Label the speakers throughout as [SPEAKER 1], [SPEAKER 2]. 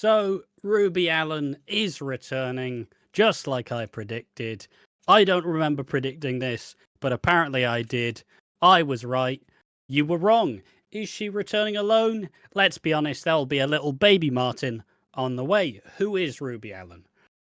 [SPEAKER 1] So, Ruby Allen is returning, just like I predicted. I don't remember predicting this, but apparently I did. I was right. You were wrong. Is she returning alone? Let's be honest, there'll be a little baby Martin on the way. Who is Ruby Allen?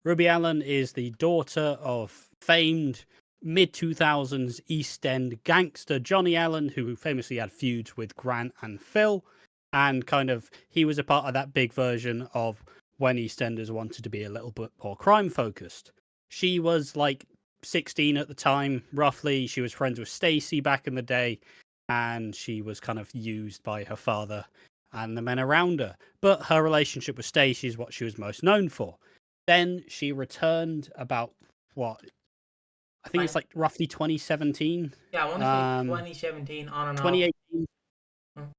[SPEAKER 1] Ruby Allen is the daughter of famed mid-2000s East End gangster Johnny Allen, who famously had feuds with Grant and Phil. And kind of, he was a part of that big version of when EastEnders wanted to be a little bit more crime focused. She was like 16 at the time, roughly. She was friends with Stacey back in the day, and she was kind of used by her father and the men around her. But her relationship with Stacey is what she was most known for. Then she returned about what? I think it's like roughly 2017.
[SPEAKER 2] Yeah, I want to say 2017 on and off.
[SPEAKER 1] 2018.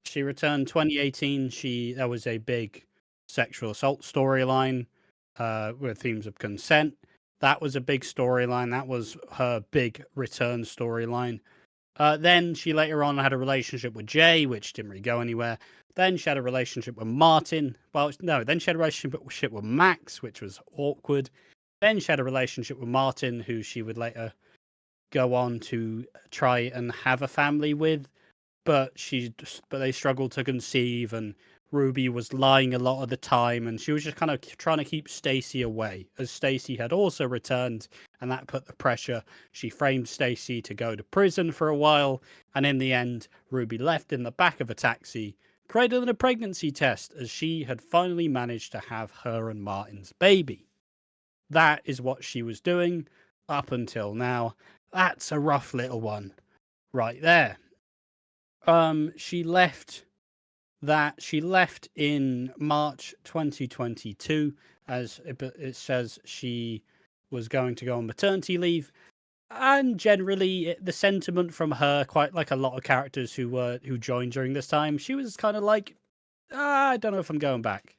[SPEAKER 1] She returned 2018. There was a big sexual assault storyline with themes of consent. That was a big storyline. That was her big return storyline. Then she later on had a relationship with Jay, which didn't really go anywhere. Then she had a relationship with Martin. Well, no, then she had a relationship with Max, which was awkward. Then she had a relationship with Martin, who she would later go on to try and have a family with. But they struggled to conceive, and Ruby was lying a lot of the time, and she was just kind of trying to keep Stacey away, as Stacey had also returned, and that put the pressure. She framed Stacey to go to prison for a while, and in the end, Ruby left in the back of a taxi, greater than a pregnancy test, as she had finally managed to have her and Martin's baby. That is what she was doing up until now. That's a rough little one right there. She left in March 2022, as it says she was going to go on maternity leave. And generally, the sentiment from her, quite like a lot of characters who joined during this time, she was kind of like, I don't know if I'm going back.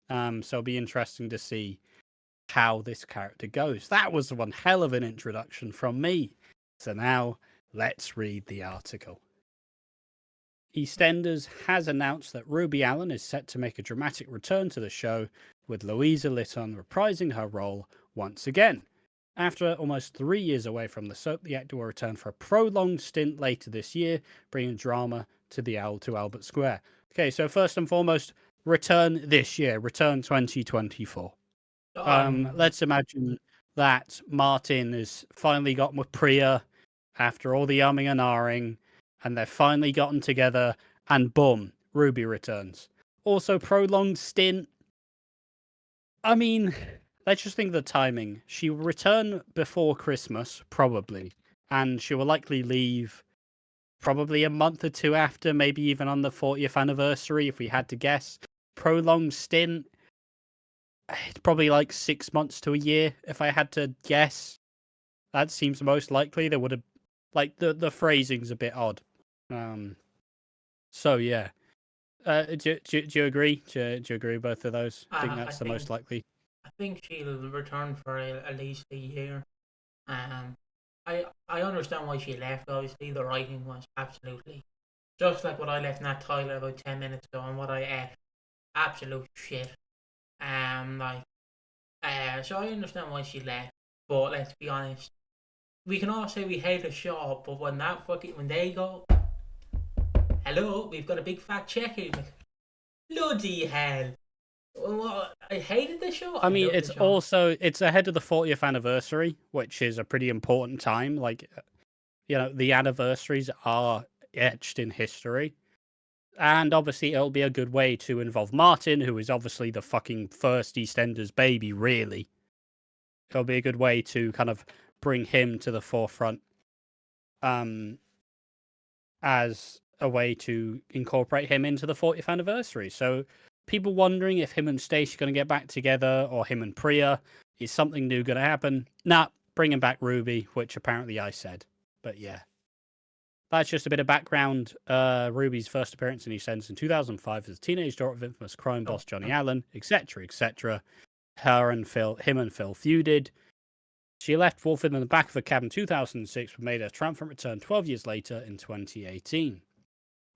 [SPEAKER 1] So it'll be interesting to see how this character goes. That was one hell of an introduction from me. So now, let's read the article. EastEnders has announced that Ruby Allen is set to make a dramatic return to the show, with Louisa Litton reprising her role once again. After almost 3 years away from the soap, the actor will return for a prolonged stint later this year, bringing drama to Albert Square. Okay, so first and foremost, return this year, return 2024. Let's imagine that Martin has finally gotten with Priya after all the umming and ahhing, and they've finally gotten together, and boom, Ruby returns. Also, prolonged stint. I mean, let's just think of the timing. She will return before Christmas, probably, and she will likely leave probably a month or two after, maybe even on the 40th anniversary, if we had to guess. Prolonged stint. It's probably like 6 months to a year, if I had to guess. That seems most likely. They would have, like, the phrasing's a bit odd. So yeah, do you agree? Do you agree with both of those? I think that's the most likely.
[SPEAKER 2] I think she'll return for at least a year. I understand why she left. Obviously, the writing was absolutely just like what I left Nat Tyler about 10 minutes ago, and what I ate, absolute shit. So I understand why she left, but let's be honest. We can all say we hate the show, but when they go, hello, we've got a big fat check here. Bloody hell. Well, I hated the show.
[SPEAKER 1] I mean, it's ahead of the 40th anniversary, which is a pretty important time. Like, the anniversaries are etched in history. And obviously, it'll be a good way to involve Martin, who is obviously the fucking first EastEnders baby, really. It'll be a good way to kind of bring him to the forefront as a way to incorporate him into the 40th anniversary. So people wondering if him and Stacey are going to get back together, or him and Priya. Is something new going to happen? Nah, bringing back Ruby, which apparently I said. But yeah. That's just a bit of background. Ruby's first appearance in EastEnders in 2005 as a teenage daughter of infamous crime boss Johnny Allen, etc., etc. Him and Phil feuded. She left Walford in the back of a cab in 2006, but made a triumphant return 12 years later in 2018.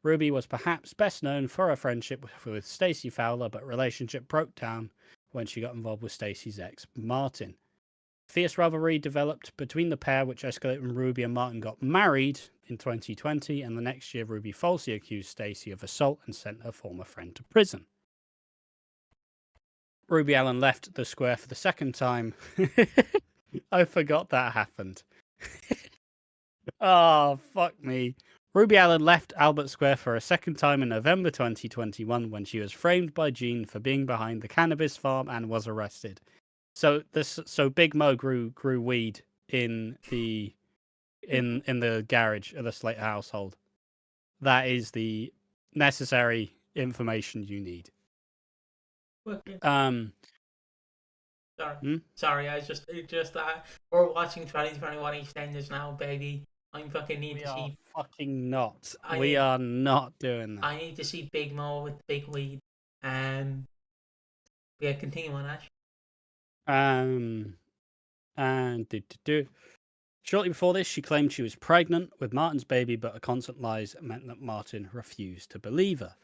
[SPEAKER 1] Ruby was perhaps best known for her friendship with Stacey Fowler, but relationship broke down when she got involved with Stacey's ex, Martin. Fierce rivalry developed between the pair, which escalated when Ruby and Martin got married in 2020, and the next year Ruby falsely accused Stacey of assault and sent her former friend to prison. Ruby Allen left the square for the second time. I forgot that happened. Oh, fuck me. Ruby Allen left Albert Square for a second time in November 2021 when she was framed by Jean for being behind the cannabis farm and was arrested. So Big Mo grew weed in the garage of the Slater household. That is the necessary information you need.
[SPEAKER 2] Sorry, I just we're watching 2021 EastEnders now, baby. I'm fucking need to see.
[SPEAKER 1] Fucking not. We are not doing that.
[SPEAKER 2] I need to see Big Mo with big weed. Yeah, continue on, Ash.
[SPEAKER 1] Shortly before this, she claimed she was pregnant with Martin's baby, but her constant lies meant that Martin refused to believe her.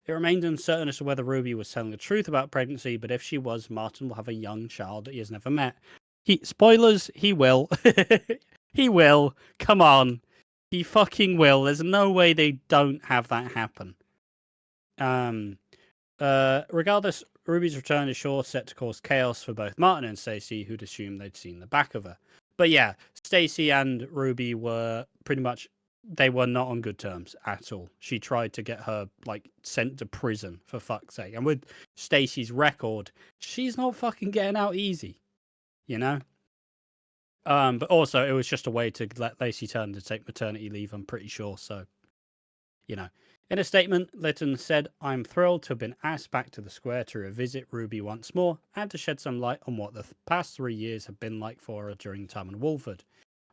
[SPEAKER 1] It remained uncertain as to whether Ruby was telling the truth about pregnancy, but if she was, Martin will have a young child that he has never met. Spoilers, he will. He will. Come on. He fucking will. There's no way they don't have that happen. Regardless, Ruby's return is sure set to cause chaos for both Martin and Stacey, who'd assumed they'd seen the back of her. But yeah, Stacey and Ruby were pretty much, they were not on good terms at all. She tried to get her sent to prison, for fuck's sake. And with Stacey's record, she's not fucking getting out easy, you know? But also it was just a way to let Lacey Turner take maternity leave, I'm pretty sure. So, you know. In a statement, Lytton said, "I'm thrilled to have been asked back to the square to revisit Ruby once more and to shed some light on what the past 3 years have been like for her during time in Walford.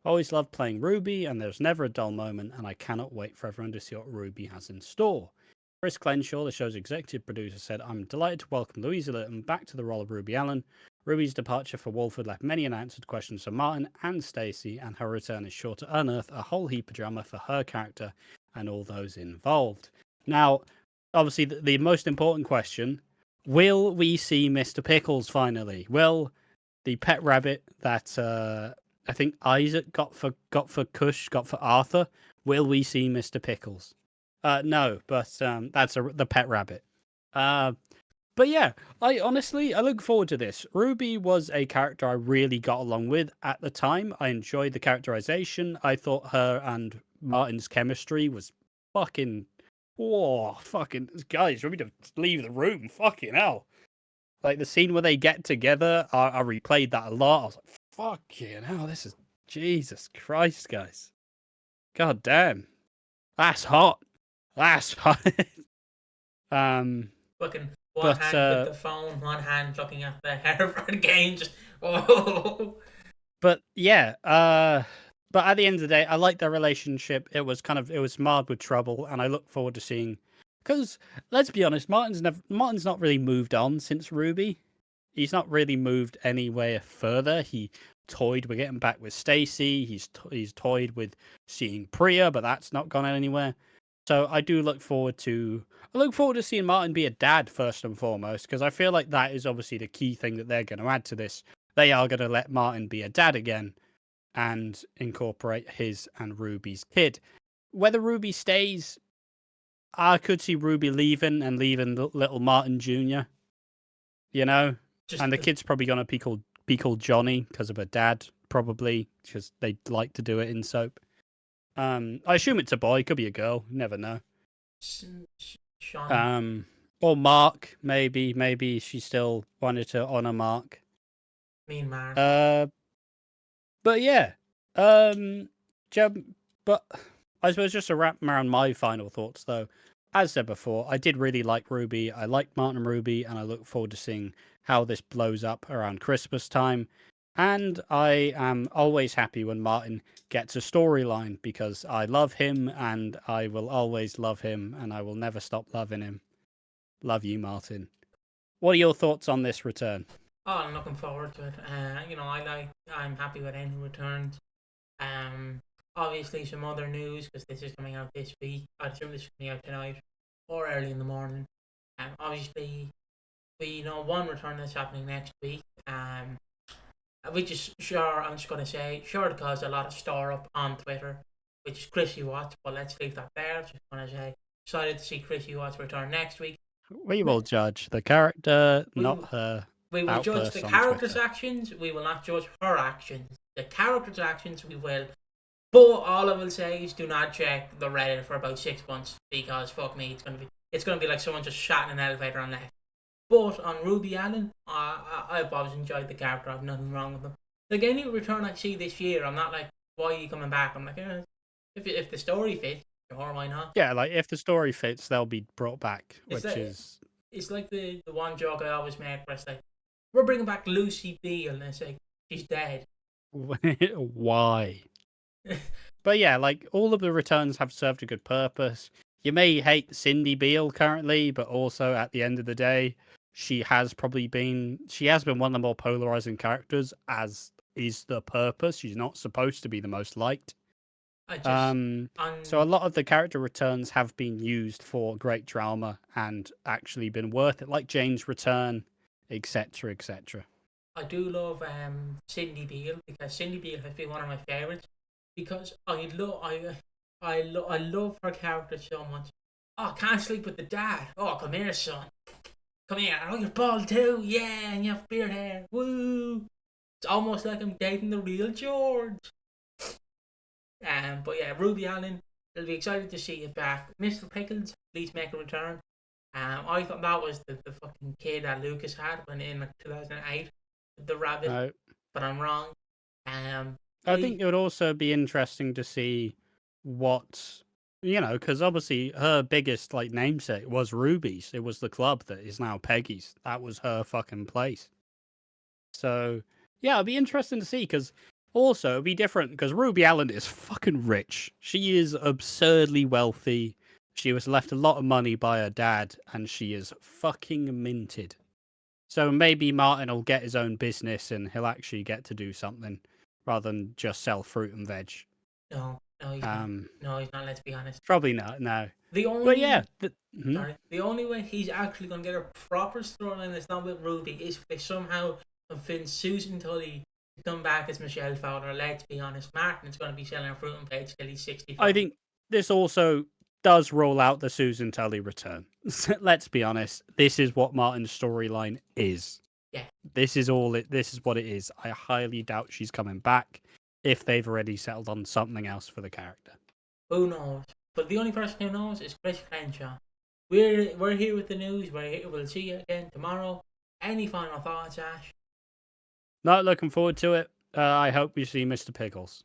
[SPEAKER 1] I always loved playing Ruby, and there's never a dull moment, and I cannot wait for everyone to see what Ruby has in store." Chris Glenshaw, the show's executive producer, said, "I'm delighted to welcome Louisa Lytton back to the role of Ruby Allen. Ruby's departure for Walford left many unanswered questions for Martin and Stacey, and her return is sure to unearth a whole heap of drama for her character and all those involved." Now, obviously, the most important question, will we see Mr. Pickles finally? Will the pet rabbit that I think Isaac got for Arthur, will we see Mr. Pickles? No, but that's the pet rabbit. But yeah, I look forward to this. Ruby was a character I really got along with at the time. I enjoyed the characterization. I thought her and Martin's chemistry was fucking guys, want me to leave the room? Fucking hell. Like the scene where they get together, I replayed that a lot. I was like, fucking hell, this is Jesus Christ, guys. God damn. That's hot. That's hot.
[SPEAKER 2] Fucking one hand with the phone, one hand looking at the Hereford game, just oh.
[SPEAKER 1] But yeah, but at the end of the day, I like their relationship. It was marred with trouble, and I look forward to seeing. Because let's be honest, Martin's not really moved on since Ruby. He's not really moved anywhere further. He toyed with getting back with Stacey. He's toyed with seeing Priya, but that's not gone anywhere. So I look forward to seeing Martin be a dad first and foremost, because I feel like that is obviously the key thing that they're going to add to this. They are going to let Martin be a dad again and incorporate his and Ruby's kid. Whether Ruby stays, I could see Ruby leaving little Martin Jr. You know, and the kid's probably going to be called Johnny because of her dad, probably, because they like to do it in soap. I assume it's a boy, could be a girl, never know.
[SPEAKER 2] Sean.
[SPEAKER 1] Or Mark, maybe she still wanted to honor Mark.
[SPEAKER 2] Mean Mark.
[SPEAKER 1] But yeah, but I suppose just to wrap around my final thoughts, though, as said before, I did really like Ruby. I like Martin and Ruby, and I look forward to seeing how this blows up around Christmas time. And I am always happy when Martin gets a storyline, because I love him and I will always love him and I will never stop loving him. Love you, Martin. What are your thoughts on this return?
[SPEAKER 2] Oh, I'm looking forward to it. I'm happy with any returns. obviously some other news, because this is coming out this week. I assume this is coming out tonight or early in the morning. Obviously, we know one return that's happening next week. Which is sure, I'm just going to say, sure, it caused a lot of stir up on Twitter, which is Chrissy Watts, but let's leave that there. Just going to say, excited to see Chrissy Watts return next week.
[SPEAKER 1] We will judge the character,
[SPEAKER 2] We
[SPEAKER 1] not
[SPEAKER 2] will-
[SPEAKER 1] her
[SPEAKER 2] We will judge
[SPEAKER 1] outbursts
[SPEAKER 2] the
[SPEAKER 1] on
[SPEAKER 2] character's
[SPEAKER 1] Twitter.
[SPEAKER 2] actions, we will not judge her actions. The character's actions, we will. But all I will say is do not check the Reddit for about 6 months, because fuck me, it's gonna be like someone just shot in an elevator and left. But on Ruby Allen, I've always enjoyed the character. I've nothing wrong with him. Like any return I see this year, I'm not like, why are you coming back? I'm like, if the story fits, sure, why not?
[SPEAKER 1] Yeah, like if the story fits, they'll be brought back,
[SPEAKER 2] It's
[SPEAKER 1] which
[SPEAKER 2] like-
[SPEAKER 1] is
[SPEAKER 2] It's like the one joke I always make where it's like, we're bringing back Lucy Beale, and it's like, she's dead.
[SPEAKER 1] why. But yeah, like all of the returns have served a good purpose. You may hate Cindy Beale currently, but also at the end of the day, she has been one of the more polarizing characters, as is the purpose. She's not supposed to be the most liked. So a lot of the character returns have been used for great drama and actually been worth it, like Jane's return, etc., etc.
[SPEAKER 2] I do love Cindy Beale, because Cindy Beale has been one of my favorites, because I love her character so much. Oh, can't sleep with the dad. Oh, come here, son. Come here. Oh, you're bald too. Yeah, and you have beard hair. Woo! It's almost like I'm dating the real George. But yeah, Ruby Allen, I'll be excited to see you back. Mr. Pickles, please make a return. I thought that was the fucking kid that Lucas had when in like 2008, the rabbit,
[SPEAKER 1] No.
[SPEAKER 2] but I'm wrong.
[SPEAKER 1] I think it would also be interesting to see what, because obviously her biggest like namesake was Ruby's. It was the club that is now Peggy's. That was her fucking place. So yeah, it'd be interesting to see, because also it'd be different because Ruby Allen is fucking rich. She is absurdly wealthy. She was left a lot of money by her dad, and she is fucking minted. So maybe Martin will get his own business and he'll actually get to do something rather than just sell fruit and veg.
[SPEAKER 2] No, he's not. No, he's not. Let's be honest.
[SPEAKER 1] Probably not. No.
[SPEAKER 2] The only,
[SPEAKER 1] But yeah,
[SPEAKER 2] the only way he's actually gonna get a proper storyline that's not with Ruby is if they somehow convince Susan Tully to come back as Michelle Fowler. Let's be honest. Martin's gonna be selling fruit and veg till he's 65.
[SPEAKER 1] I think this also does roll out the Susan Tully return. Let's be honest. This is what Martin's storyline is.
[SPEAKER 2] Yeah.
[SPEAKER 1] This is what it is. I highly doubt she's coming back if they've already settled on something else for the character.
[SPEAKER 2] Who knows? But the only person who knows is Chris Crenshaw. We're here with the news. We'll see you again tomorrow. Any final thoughts, Ash?
[SPEAKER 1] Not looking forward to it. I hope we see Mr. Pickles.